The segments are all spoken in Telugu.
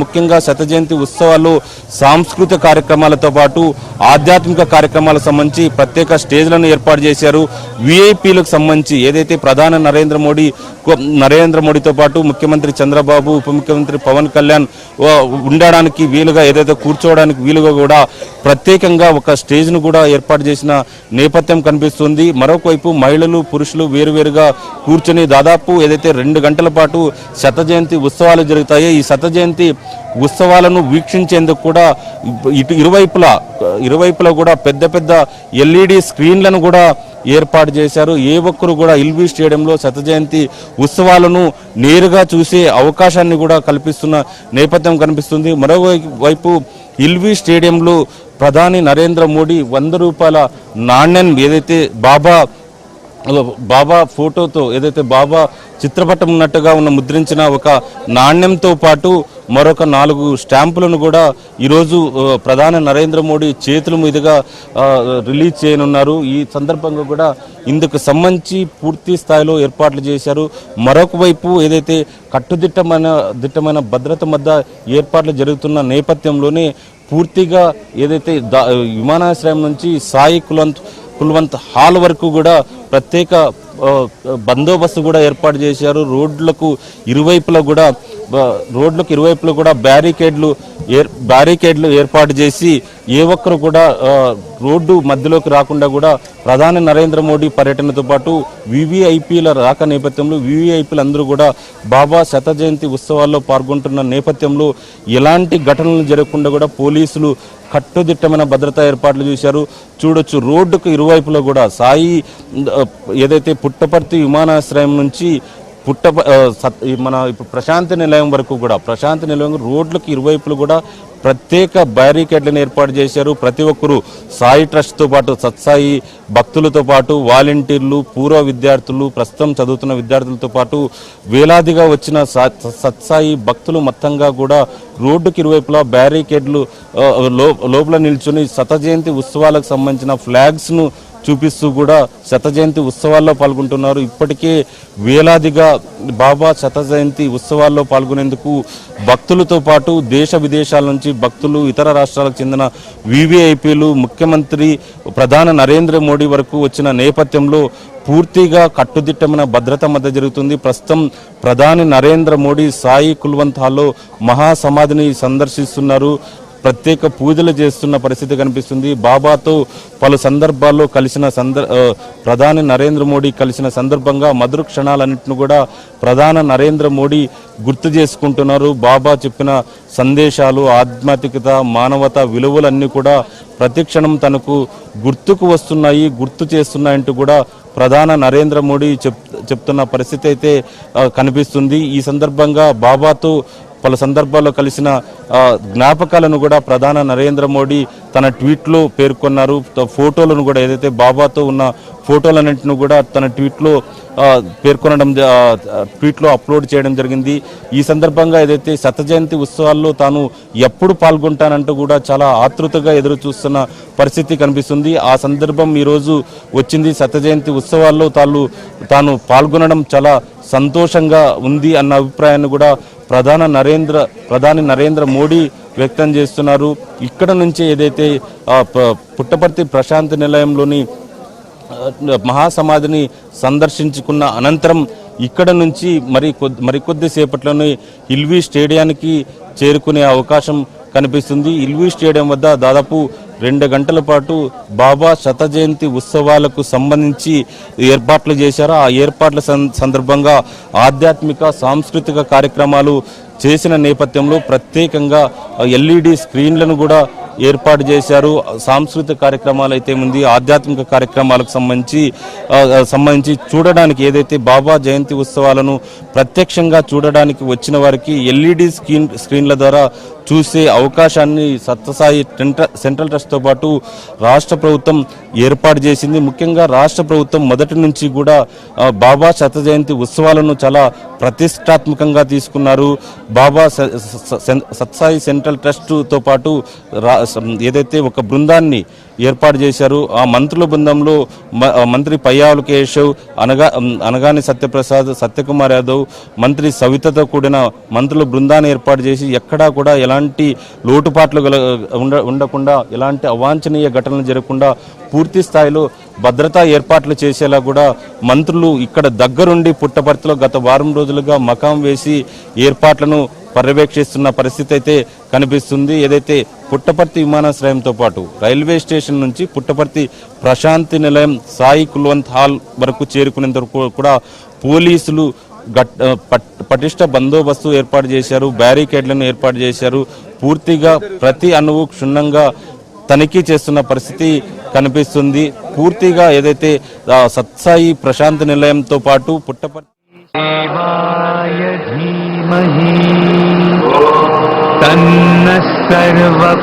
ముఖ్యంగా శత జయంతి ఉత్సవాలు సాంస్కృతిక కార్యక్రమాలతో పాటు ఆధ్యాత్మిక కార్యక్రమాలకు సంబంధించి ప్రత్యేక స్టేజ్లను ఏర్పాటు చేశారు. విఐపీలకు సంబంధించి ఏదైతే ప్రధాని నరేంద్ర మోడీతో పాటు ముఖ్యమంత్రి చంద్రబాబు, ఉప ముఖ్యమంత్రి పవన్ కళ్యాణ్ ఉండడానికి వీలుగా, ఏదైతే కూర్చోవడానికి వీలుగా కూడా ప్రత్యేకంగా ఒక స్టేజ్ను కూడా ఏర్పాటు చేసిన నేపథ్యం కనిపిస్తుంది. మరొక వైపు మహిళలు, పురుషులు వేరువేరుగా కూర్చొని దాదాపు ఏదైతే 2 గంటల పాటు శత జయంతి ఉత్సవాలు జరుగుతాయో ఈ శత జయంతి ఉత్సవాలను వీక్షించేందుకు కూడా ఇటు ఇరువైపులా కూడా పెద్ద పెద్ద ఎల్ఈడి స్క్రీన్లను కూడా ఏర్పాటు చేశారు. ఏ ఒక్కరు కూడా ఎల్బీ స్టేడియంలో శత జయంతి ఉత్సవాలను నేరుగా చూసే అవకాశాన్ని కూడా కల్పిస్తున్న నేపథ్యం కనిపిస్తుంది. మరోవైపు ఎల్బీ స్టేడియంలో ప్రధాని నరేంద్ర మోడీ 100 రూపాయల నాణ్యం ఏదైతే బాబా ఫోటోతో, ఏదైతే బాబా చిత్రపటం ఉన్నట్టుగా ముద్రించిన ఒక నాణ్యంతో పాటు మరొక 4 స్టాంపులను కూడా ఈరోజు ప్రధాని నరేంద్ర మోడీ చేతుల మీదుగా రిలీజ్ చేయనున్నారు. ఈ సందర్భంగా కూడా ఇందుకు సంబంధించి పూర్తి స్థాయిలో ఏర్పాట్లు చేశారు. మరొక వైపు ఏదైతే కట్టుదిట్టమైన భద్రత మధ్య ఏర్పాట్లు జరుగుతున్న నేపథ్యంలోనే పూర్తిగా ఏదైతే విమానాశ్రయం నుంచి సాయి కుల్వంత్ హాల్ వరకు కూడా ప్రత్యేక బందోబస్తు కూడా ఏర్పాటు చేశారు. రోడ్లకు ఇరువైపులా కూడా బ్యారికేడ్లు ఏర్పాటు చేసి ఏ ఒక్కరు కూడా రోడ్డు మధ్యలోకి రాకుండా కూడా ప్రధాని నరేంద్ర మోడీ పర్యటనతో పాటు వివిఐపీల రాక నేపథ్యంలో వివిఐపీలు అందరూ కూడా బాబా శత జయంతి ఉత్సవాల్లో పాల్గొంటున్న నేపథ్యంలో ఎలాంటి ఘటనలు జరగకుండా కూడా పోలీసులు కట్టుదిట్టమైన భద్రతా ఏర్పాట్లు చేశారు. చూడొచ్చు, రోడ్డుకు ఇరువైపులా కూడా సాయి ఏదైతే పుట్టపర్తి విమానాశ్రయం నుంచి మన ఇప్పుడు ప్రశాంతి నిలయం వరకు కూడా రోడ్లకు ఇరువైపులు కూడా ప్రత్యేక బ్యారికేడ్లను ఏర్పాటు చేశారు. ప్రతి ఒక్కరూ సాయి ట్రస్ట్తో పాటు సత్సాయి భక్తులతో పాటు వాలంటీర్లు, పూర్వ విద్యార్థులు, ప్రస్తుతం చదువుతున్న విద్యార్థులతో పాటు వేలాదిగా వచ్చిన సత్సాయి భక్తులు మొత్తంగా కూడా రోడ్డుకి ఇరువైపులా బ్యారికేడ్లు లోపల నిల్చుని శత జయంతి ఉత్సవాలకు సంబంధించిన ఫ్లాగ్స్ను చూపిస్తూ కూడా శత జయంతి ఉత్సవాల్లో పాల్గొంటున్నారు. ఇప్పటికే వేలాదిగా బాబా శత జయంతి ఉత్సవాల్లో పాల్గొనేందుకు భక్తులతో పాటు దేశ విదేశాల నుంచి భక్తులు, ఇతర రాష్ట్రాలకు చెందిన వివిఐపీలు, ముఖ్యమంత్రి ప్రధాని నరేంద్ర మోడీ వరకు వచ్చిన నేపథ్యంలో పూర్తిగా కట్టుదిట్టమైన భద్రత మధ్య జరుగుతుంది. ప్రస్తుతం ప్రధాని నరేంద్ర మోడీ సాయి కుల్వంత్ హాల్లో మహాసమాధిని సందర్శిస్తున్నారు. ప్రత్యేక పూజలు చేస్తున్న పరిస్థితి కనిపిస్తుంది. బాబాతో పలు సందర్భాల్లో ప్రధాని నరేంద్ర మోడీ కలిసిన సందర్భంగా మధుర క్షణాలన్నింటిని కూడా ప్రధాని నరేంద్ర మోడీ గుర్తు చేసుకుంటున్నారు. బాబా చెప్పిన సందేశాలు, ఆధ్యాత్మికత, మానవత విలువలన్నీ కూడా ప్రతిక్షణం తనకు గుర్తు చేస్తున్నాయంటూ కూడా ప్రధాని నరేంద్ర మోడీ చెప్తున్న పరిస్థితి అయితే కనిపిస్తుంది. ఈ సందర్భంగా బాబాతో పలు సందర్భాల్లో కలిసిన జ్ఞాపకాలను కూడా ప్రధాని నరేంద్ర మోడీ తన ట్వీట్లో పేర్కొన్నారు. ఫోటోలను కూడా, ఏదైతే బాబాతో ఉన్న ఫోటోలన్నింటిని కూడా తన ట్వీట్లో అప్లోడ్ చేయడం జరిగింది. ఈ సందర్భంగా ఏదైతే శత జయంతి ఉత్సవాల్లో తాను ఎప్పుడు పాల్గొంటానంటూ కూడా చాలా ఆతృతగా ఎదురు చూస్తున్న పరిస్థితి కనిపిస్తుంది. ఆ సందర్భం ఈరోజు వచ్చింది. శత జయంతి ఉత్సవాల్లో తాను పాల్గొనడం చాలా సంతోషంగా ఉంది అన్న అభిప్రాయాన్ని కూడా ప్రధాని నరేంద్ర మోడీ వ్యక్తం చేస్తున్నారు. ఇక్కడ నుంచి ఏదైతే పుట్టపర్తి ప్రశాంతి నిలయంలోని మహాసమాధిని సందర్శించుకున్న అనంతరం ఇక్కడ నుంచి మరికొద్ది సేపట్లోనే ఎల్బీ స్టేడియానికి చేరుకునే అవకాశం కనిపిస్తుంది. ఎల్బీ స్టేడియం వద్ద దాదాపు 2 గంటల పాటు బాబా శత జయంతి ఉత్సవాలకు సంబంధించి ఏర్పాట్లు చేశారు. ఆ ఏర్పాట్ల సందర్భంగా ఆధ్యాత్మిక, సాంస్కృతిక కార్యక్రమాలు చేసిన నేపథ్యంలో ప్రత్యేకంగా ఎల్ఈడి స్క్రీన్లను కూడా ఏర్పాటు చేశారు. సాంస్కృతిక కార్యక్రమాలు అయితే ఉంది, ఆధ్యాత్మిక కార్యక్రమాలకు సంబంధించి చూడడానికి, ఏదైతే బాబా జయంతి ఉత్సవాలను ప్రత్యక్షంగా చూడడానికి వచ్చిన వారికి ఎల్ఈడి స్క్రీన్ల ద్వారా చూసే అవకాశాన్ని సత్యసాయి సెంట్రల్ ట్రస్ట్తో పాటు రాష్ట్ర ప్రభుత్వం ఏర్పాటు చేసింది. ముఖ్యంగా రాష్ట్ర ప్రభుత్వం మొదటి నుంచి కూడా బాబా శత జయంతి ఉత్సవాలను చాలా ప్రతిష్టాత్మకంగా తీసుకున్నారు. బాబా సత్సాయి సెంట్రల్ ట్రస్ట్తో పాటు ఏదైతే ఒక బృందాన్ని ఏర్పాటు చేశారు. ఆ మంత్రుల బృందంలో మంత్రి పయ్యావుల కేశవ్, అనగాని సత్యప్రసాద్, సత్యకుమార్ యాదవ్, మంత్రి సవితతో కూడిన మంత్రుల బృందాన్ని ఏర్పాటు చేసి ఎక్కడా కూడా ఎలాంటి లోటుపాట్లు ఉండకుండా, ఎలాంటి అవాంఛనీయ ఘటనలు జరగకుండా పూర్తి స్థాయిలో భద్రతా ఏర్పాట్లు చేసేలా కూడా మంత్రులు ఇక్కడ దగ్గరుండి పుట్టపర్తిలో గత వారం రోజులుగా మకాం వేసి ఏర్పాట్లను పర్యవేక్షిస్తున్న పరిస్థితి అయితే కనిపిస్తుంది. ఏదైతే పుట్టపర్తి విమానాశ్రయంతో పాటు రైల్వే స్టేషన్ నుంచి పుట్టపర్తి ప్రశాంతి నిలయం, సాయి కుల్వంత్ హాల్ వరకు చేరుకునేంత కూడా పోలీసులు పటిష్ట బందోబస్తు ఏర్పాటు చేశారు, బ్యారికేడ్లను ఏర్పాటు చేశారు. పూర్తిగా ప్రతి అణువు క్షుణ్ణంగా తనిఖీ చేస్తున్న పరిస్థితి కనిపిస్తుంది. పూర్తిగా ఏదైతే సత్సాయి ప్రశాంతి నిలయంతో పాటు పుట్టపర్తి तन्नः सर्वप्रचोदयात्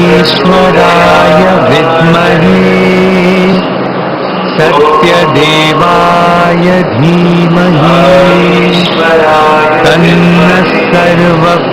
साईश्वराय विद्महे सत्यदेवाय धीमहि तन्नः सर्वप्रचोदयात्।